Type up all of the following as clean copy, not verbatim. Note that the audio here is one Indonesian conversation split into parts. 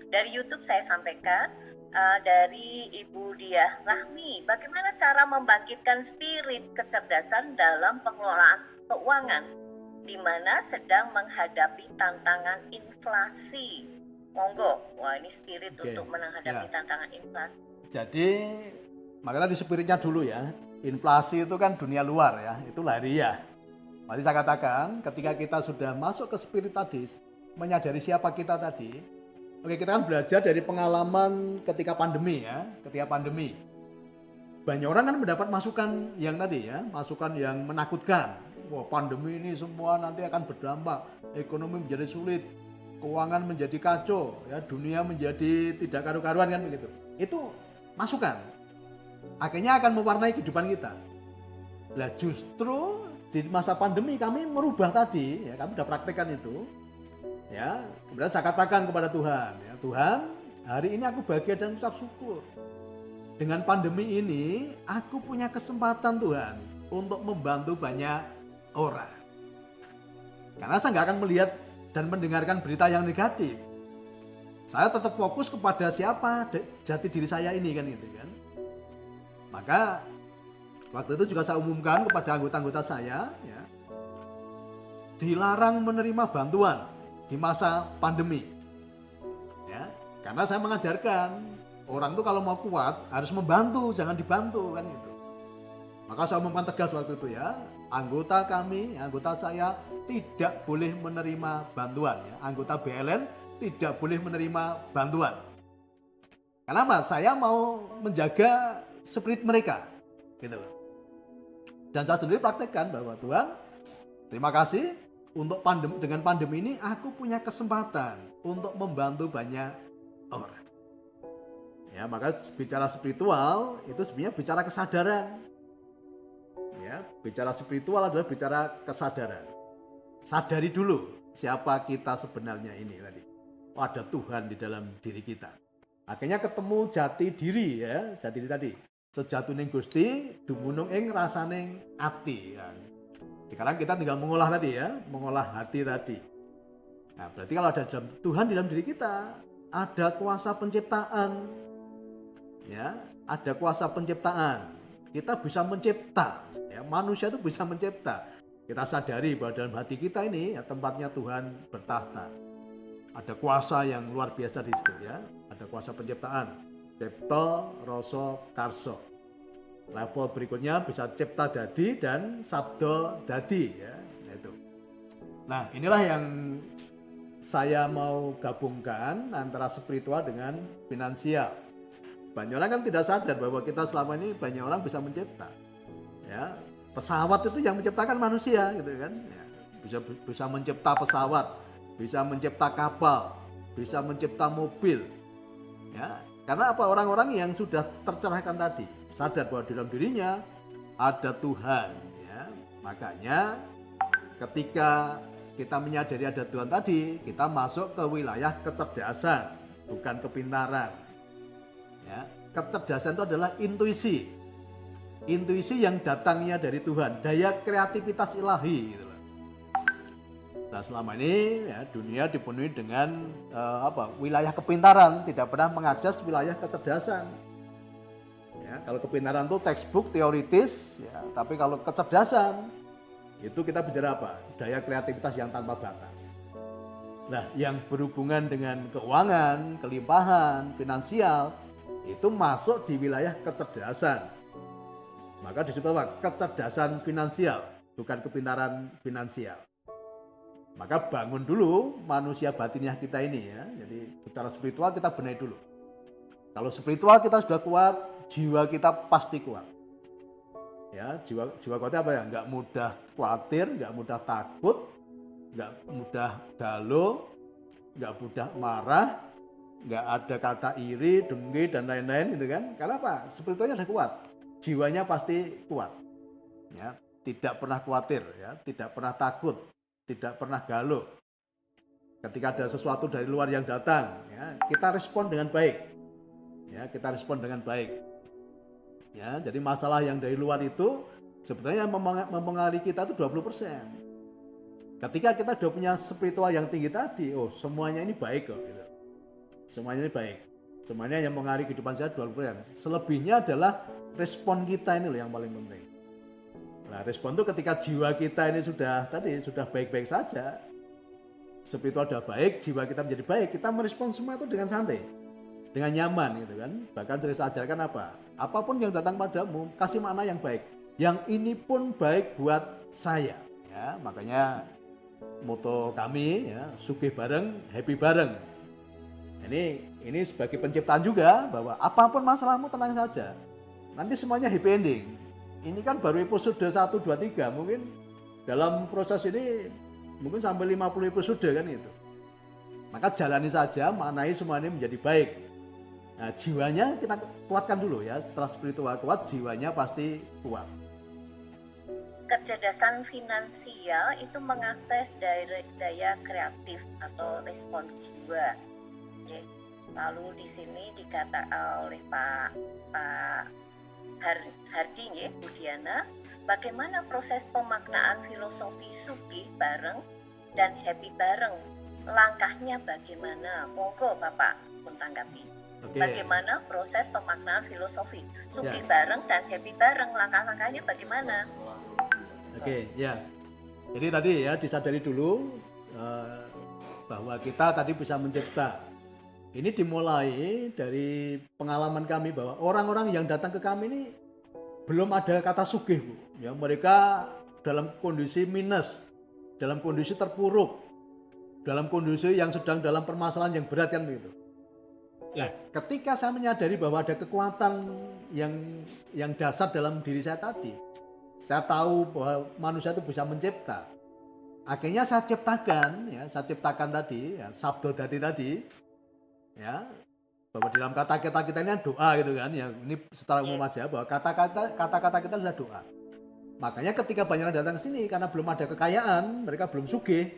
Dari YouTube saya sampaikan, dari Ibu Diah Rahmi, bagaimana cara membangkitkan spirit kecerdasan dalam pengelolaan keuangan di mana sedang menghadapi tantangan inflasi. Monggo, wah ini spirit untuk menghadapi tantangan inflasi. Jadi, makanya di spiritnya dulu ya, inflasi itu kan dunia luar ya, itu lahiriah. Masih saya katakan, ketika kita sudah masuk ke spirit tadi, menyadari siapa kita tadi, oke, kita kan belajar dari pengalaman ketika pandemi ya, ketika pandemi. Banyak orang kan mendapat masukan yang tadi ya, masukan yang menakutkan. Wah, pandemi ini semua nanti akan berdampak, ekonomi menjadi sulit, keuangan menjadi kacau, ya, dunia menjadi tidak karu-karuan kan begitu. Itu masukan. Akhirnya akan mewarnai kehidupan kita. Nah, justru di masa pandemi kami merubah tadi, ya, kami sudah praktekkan itu. Ya, kemudian saya katakan kepada Tuhan, ya, Tuhan, hari ini aku bahagia dan ucap syukur. Dengan pandemi ini, aku punya kesempatan Tuhan untuk membantu banyak orang. Karena saya nggak akan melihat dan mendengarkan berita yang negatif. Saya tetap fokus kepada siapa jati diri saya ini kan gitu kan. Maka waktu itu juga saya umumkan kepada anggota-anggota saya, ya, dilarang menerima bantuan di masa pandemi, ya, karena saya mengajarkan orang tuh kalau mau kuat harus membantu, jangan dibantu kan gitu. Maka saya umumkan tegas waktu itu ya, anggota kami, anggota saya tidak boleh menerima bantuan, ya. Anggota BLN tidak boleh menerima bantuan. Kenapa? Saya mau menjaga spirit mereka, gitu loh. Dan saya sendiri praktekkan bahwa Tuhan, terima kasih untuk dengan pandemi ini aku punya kesempatan untuk membantu banyak orang. Ya, maka bicara spiritual itu sebenarnya bicara kesadaran. Ya, bicara spiritual adalah bicara kesadaran. Sadari dulu siapa kita sebenarnya ini tadi. Oh, ada Tuhan di dalam diri kita. Akhirnya ketemu jati diri ya, jati diri tadi. Sejatuning Gusti dumunung ing rasaning ati. Ya. Sekarang kita tinggal mengolah tadi ya, mengolah hati tadi. Nah, berarti kalau ada Tuhan di dalam diri kita, ada kuasa penciptaan. Ya, ada kuasa penciptaan. Kita bisa mencipta, ya, manusia itu bisa mencipta. Kita sadari bahwa dalam hati kita ini ya, tempatnya Tuhan bertahta. Ada kuasa yang luar biasa di situ ya. Ada kuasa penciptaan. Cipta, rasa, karsa. Level berikutnya bisa cipta dadi dan sabda dadi ya. Itu. Nah, inilah yang saya mau gabungkan antara spiritual dengan finansial. Banyak orang kan tidak sadar bahwa kita selama ini banyak orang bisa mencipta. Ya, pesawat itu yang menciptakan manusia gitu kan. Ya, bisa mencipta pesawat, bisa mencipta kapal, bisa mencipta mobil. Ya, karena apa? Orang-orang yang sudah tercerahkan tadi sadar bahwa di dalam dirinya ada Tuhan. Ya, makanya ketika kita menyadari ada Tuhan tadi, kita masuk ke wilayah kecerdasan, bukan kepintaran. Ya, kecerdasan itu adalah intuisi. Intuisi yang datangnya dari Tuhan, daya kreativitas ilahi gitu. Nah, selama ini ya, dunia dipenuhi dengan wilayah kepintaran, tidak pernah mengakses wilayah kecerdasan. Ya, kalau kepintaran itu textbook teoritis, ya, tapi kalau kecerdasan itu kita bicara apa? Daya kreativitas yang tanpa batas. Nah, yang berhubungan dengan keuangan, kelimpahan, finansial itu masuk di wilayah kecerdasan. Maka disebut apa? Kecerdasan finansial, bukan kepintaran finansial. Maka bangun dulu manusia batiniah kita ini ya. Jadi secara spiritual kita benahi dulu. Kalau spiritual kita sudah kuat, jiwa kita pasti kuat. Ya, jiwa kuatnya apa ya? Enggak mudah khawatir, enggak mudah takut, enggak mudah galau, enggak mudah marah, enggak ada kata iri, dengki dan lain-lain gitu kan. Karena apa? Spiritualnya sudah kuat. Jiwanya pasti kuat. Ya, tidak pernah khawatir ya, tidak pernah takut. Tidak pernah galau. Ketika ada sesuatu dari luar yang datang, ya, kita respon dengan baik. Ya, kita respon dengan baik. Ya, jadi masalah yang dari luar itu sebetulnya mempengaruhi kita itu 20%. Ketika kita sudah punya spiritual yang tinggi tadi, oh semuanya ini baik kok. Gitu. Semuanya ini baik. Semuanya yang mengaruhi kehidupan saya 20%. Selebihnya adalah respon kita ini loh yang paling penting. Nah, respon itu ketika jiwa kita ini sudah baik-baik saja, spiritual sudah baik, jiwa kita menjadi baik, kita merespon semua itu dengan santai, dengan nyaman gitu kan. Bahkan saya ajarkan apa? Apapun yang datang padamu, kasih makna yang baik. Yang ini pun baik buat saya. Ya, makanya moto kami ya, sugih bareng, happy bareng. Ini sebagai penciptaan juga bahwa apapun masalahmu tenang saja. Nanti semuanya happy ending. Ini kan baru episode 1, 2, 3. Mungkin dalam proses ini mungkin sampai 50 episode kan itu. Maka jalani saja, maknai semua ini menjadi baik. Nah, jiwanya kita kuatkan dulu ya. Setelah spiritual kuat, jiwanya pasti kuat. Kecerdasan finansial itu mengakses daya kreatif atau respon jiwa. Oke. Lalu di sini dikata oleh Pak Hardi ya, Budiana, bagaimana proses pemaknaan filosofi sugih bareng dan happy bareng? Langkahnya bagaimana? Monggo Bapak pun tanggapi. Oke. Bagaimana proses pemaknaan filosofi sugih bareng dan happy bareng? Langkah-langkahnya bagaimana? Oke, ya. Jadi tadi ya disadari dulu bahwa kita tadi bisa mencipta. Ini dimulai dari pengalaman kami bahwa orang-orang yang datang ke kami ini belum ada kata sugih, Bu. Ya, mereka dalam kondisi minus, dalam kondisi terpuruk, dalam kondisi yang sedang dalam permasalahan yang berat kan begitu. Nah, ketika saya menyadari bahwa ada kekuatan yang dasar dalam diri saya tadi, saya tahu bahwa manusia itu bisa mencipta. Akhirnya saya ciptakan tadi, ya, sabdo dati tadi, ya, bahwa dalam kata-kata kita ini doa gitu kan, ya, ini secara umum aja bahwa kata-kata kita adalah doa. Makanya ketika banyak orang datang ke sini karena belum ada kekayaan, mereka belum sugih,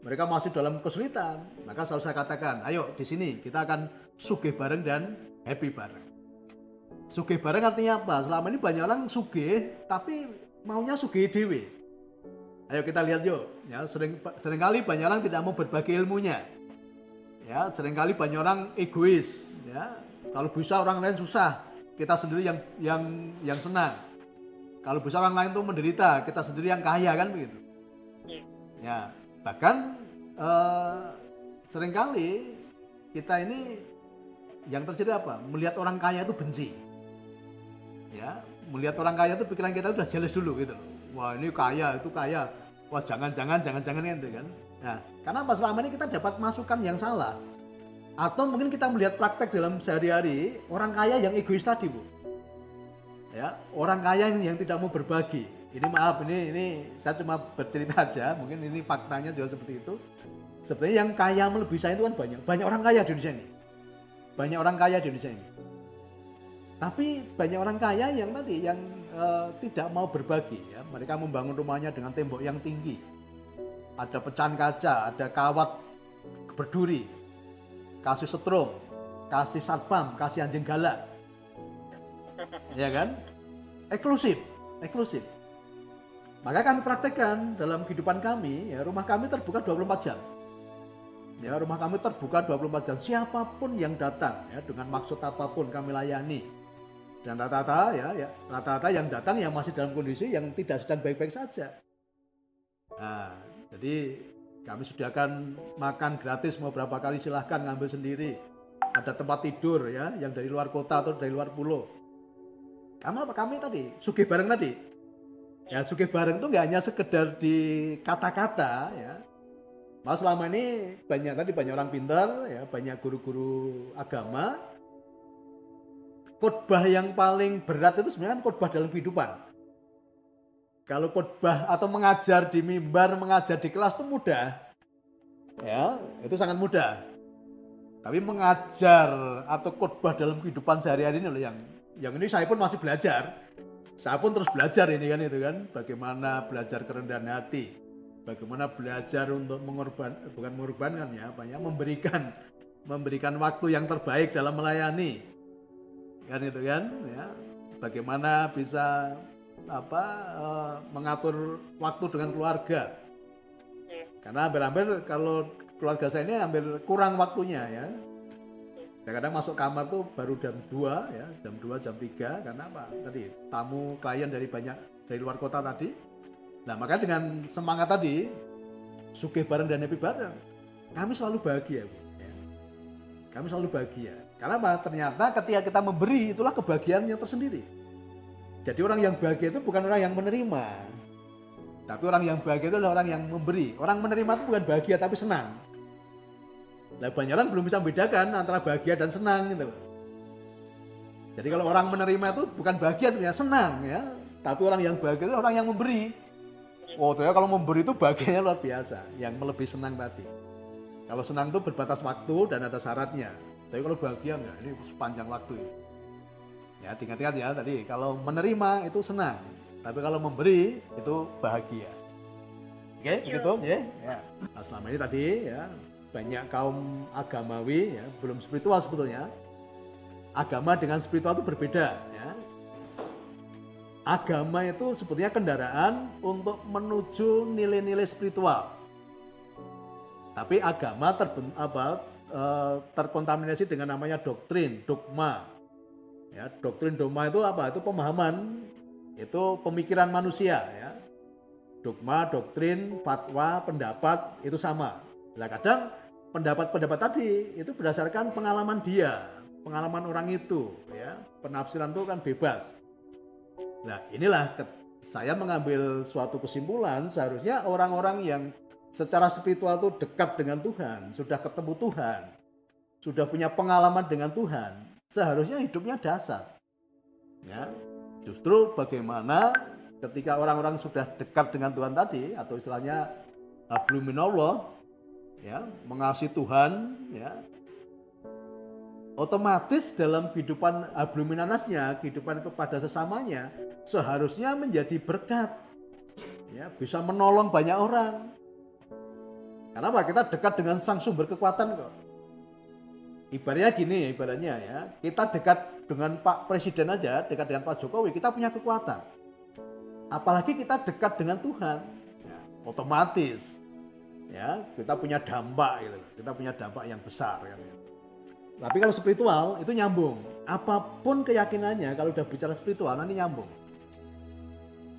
mereka masih dalam kesulitan, maka selalu saya katakan, ayo di sini kita akan sugih bareng dan happy bareng. Sugih bareng artinya apa? Selama ini banyak orang sugih, tapi maunya sugih dewe. Ayo kita lihat yuk, ya, seringkali banyak orang tidak mau berbagi ilmunya. Ya, seringkali banyak orang egois, ya. Kalau bisa orang lain susah, kita sendiri yang senang. Kalau bisa orang lain tuh menderita, kita sendiri yang kaya kan begitu. Ya, bahkan seringkali kita ini yang terjadi apa? Melihat orang kaya itu benci. Ya, melihat orang kaya itu pikiran kita udah jealous dulu gitu. Wah, ini kaya, itu kaya. Wah, jangan gitu kan. Nah, karena apa selama ini kita dapat masukan yang salah. Atau mungkin kita melihat praktek dalam sehari-hari orang kaya yang egois tadi, Bu. Ya, orang kaya yang tidak mau berbagi. Ini maaf, ini saya cuma bercerita aja, mungkin ini faktanya juga seperti itu. Sebenarnya yang kaya melebihi saya itu kan banyak orang kaya di Indonesia ini. Banyak orang kaya di Indonesia ini. Tapi banyak orang kaya yang tadi tidak mau berbagi, ya. Mereka membangun rumahnya dengan tembok yang tinggi. Ada pecahan kaca, ada kawat berduri, kasih setrum, kasih satpam, kasih anjing galak. Ya kan? Eksklusif. Maka kami praktekkan dalam kehidupan kami, ya, rumah kami terbuka 24 jam. Ya, rumah kami terbuka 24 jam. Siapapun yang datang, ya, dengan maksud apapun kami layani. Dan rata-rata yang datang yang masih dalam kondisi yang tidak sedang baik-baik saja. Nah, jadi kami sediakan makan gratis mau berapa kali silahkan ngambil sendiri. Ada tempat tidur ya, yang dari luar kota atau dari luar pulau. Kami tadi sugih bareng tadi. Ya, sugih bareng itu nggak hanya sekedar di kata-kata ya. Mas selama ini banyak orang pintar ya, banyak guru-guru agama. Khotbah yang paling berat itu sebenarnya khotbah dalam kehidupan. Kalau khotbah atau mengajar di mimbar, mengajar di kelas itu mudah. Ya, itu sangat mudah. Tapi mengajar atau khotbah dalam kehidupan sehari-hari ini loh yang ini saya pun masih belajar. Saya pun terus belajar ini kan itu kan, bagaimana belajar kerendahan hati. Bagaimana belajar untuk memberikan waktu yang terbaik dalam melayani. Kan itu kan ya, bagaimana bisa mengatur waktu dengan keluarga. Karena hampir kalau keluarga saya ini hampir kurang waktunya ya. Kadang-kadang masuk kamar tuh baru jam 2 ya, jam 2, jam 3 karena apa? Tadi tamu klien dari luar kota tadi. Nah, maka dengan semangat tadi, sugih bareng dan happy bareng, kami selalu bahagia, Bu. Ya. Kami selalu bahagia. Karena apa? Ternyata ketika kita memberi, itulah kebahagiaan yang tersendiri. Jadi orang yang bahagia itu bukan orang yang menerima, tapi orang yang bahagia itu adalah orang yang memberi. Orang menerima itu bukan bahagia tapi senang. Nah, banyak orang belum bisa membedakan antara bahagia dan senang gitu loh. Jadi kalau orang menerima itu bukan bahagia, ternyata senang ya. Tapi orang yang bahagia itu orang yang memberi. Oh, ternyata kalau memberi itu bahagianya luar biasa, yang melebihi senang tadi. Kalau senang itu berbatas waktu dan ada syaratnya. Tapi kalau bahagia enggak, ini sepanjang waktu. Ya, diingat-ingat ya tadi, kalau menerima itu senang, tapi kalau memberi itu bahagia. Oke, begitu ya. Nah, selama ini tadi ya banyak kaum agamawi ya, belum spiritual sebetulnya. Agama dengan spiritual itu berbeda ya. Agama itu sebetulnya kendaraan untuk menuju nilai-nilai spiritual. Tapi agama terkontaminasi dengan namanya doktrin, dogma. Ya, doktrin dogma itu apa? Itu pemahaman, itu pemikiran manusia ya. Dogma, doktrin, fatwa, pendapat itu sama. Nah, kadang pendapat-pendapat tadi itu berdasarkan pengalaman dia, pengalaman orang itu ya. Penafsiran itu kan bebas. Nah, inilah saya mengambil suatu kesimpulan, seharusnya orang-orang yang secara spiritual itu dekat dengan Tuhan, sudah ketemu Tuhan, sudah punya pengalaman dengan Tuhan, seharusnya hidupnya dasar. Ya, justru bagaimana ketika orang-orang sudah dekat dengan Tuhan tadi, atau istilahnya hablum minallah, ya, mengasihi Tuhan, ya, otomatis dalam kehidupan hablum minannasnya, kehidupan kepada sesamanya, seharusnya menjadi berkat, ya, bisa menolong banyak orang. Kenapa? Kita dekat dengan sang sumber kekuatan kok. Ibaratnya gini, ibaratnya ya, kita dekat dengan Pak Presiden aja, dekat dengan Pak Jokowi, kita punya kekuatan. Apalagi kita dekat dengan Tuhan, ya, otomatis, ya, kita punya dampak, gitu. Kita punya dampak yang besar, kan. Tapi kalau spiritual itu nyambung. Apapun keyakinannya, kalau udah bicara spiritual nanti nyambung.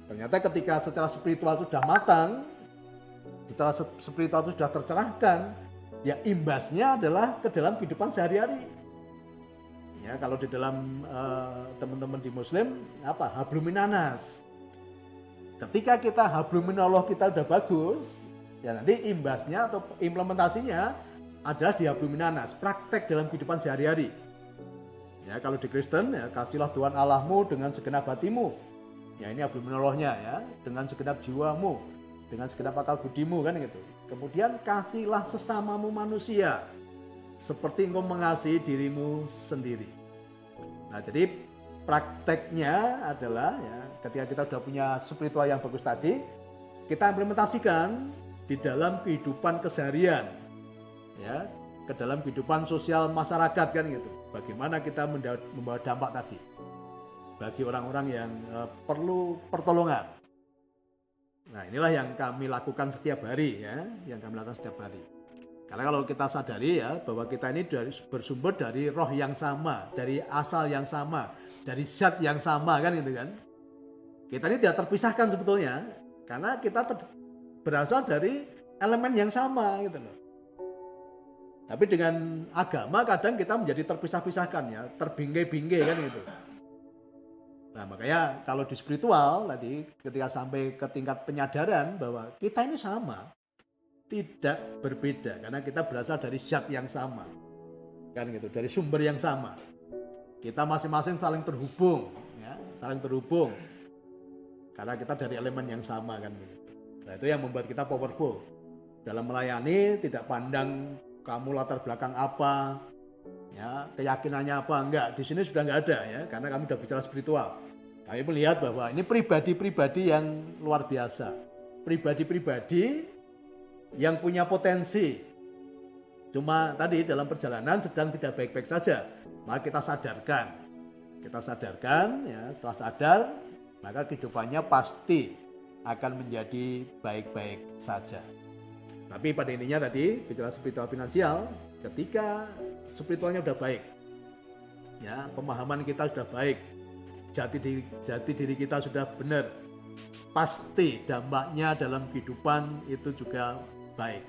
Ternyata ketika secara spiritual itu sudah matang, secara spiritual itu sudah tercerahkan, ya imbasnya adalah ke dalam kehidupan sehari-hari. Ya, kalau di dalam teman-teman di Muslim apa? Hablum minannas. Ketika kita hablum minallah kita udah bagus, ya nanti imbasnya atau implementasinya adalah di hablum minannas, praktek dalam kehidupan sehari-hari. Ya, kalau di Kristen ya kasihlah Tuhan Allahmu dengan segenap hatimu. Ya, ini hablum minallahnya ya, dengan segenap jiwamu, dengan segenap akal budimu, kan gitu. Kemudian kasihlah sesamamu manusia seperti engkau mengasihi dirimu sendiri. Nah, jadi prakteknya adalah ya, ketika kita sudah punya spiritual yang bagus tadi, kita implementasikan di dalam kehidupan keseharian, ya, ke dalam kehidupan sosial masyarakat, kan gitu. Bagaimana kita membawa dampak tadi bagi orang-orang yang perlu pertolongan. Nah, inilah yang kami lakukan setiap hari ya, Karena kalau kita sadari ya bahwa kita ini bersumber dari roh yang sama, dari asal yang sama, dari zat yang sama, kan gitu kan. Kita ini tidak terpisahkan sebetulnya karena kita berasal dari elemen yang sama gitu loh. Tapi dengan agama kadang kita menjadi terpisah-pisahkan ya, terbingkai-bingkai, kan gitu. Nah, makanya kalau di spiritual tadi ketika sampai ke tingkat penyadaran bahwa kita ini sama, tidak berbeda karena kita berasal dari zat yang sama, kan gitu, dari sumber yang sama. Kita masing-masing saling terhubung, ya, karena kita dari elemen yang sama, kan gitu. Nah, itu yang membuat kita powerful dalam melayani, tidak pandang kamu latar belakang apa, ya, keyakinannya apa, enggak. Di sini sudah enggak ada ya, karena kami sudah bicara spiritual. Kami melihat bahwa ini pribadi-pribadi yang luar biasa, pribadi-pribadi yang punya potensi. Cuma tadi dalam perjalanan sedang tidak baik-baik saja, maka kita sadarkan, ya, setelah sadar, maka kehidupannya pasti akan menjadi baik-baik saja. Tapi pada intinya tadi bicara spiritual finansial, ketika spiritualnya udah baik, ya pemahaman kita sudah baik, jati diri kita sudah benar, pasti dampaknya dalam kehidupan itu juga baik.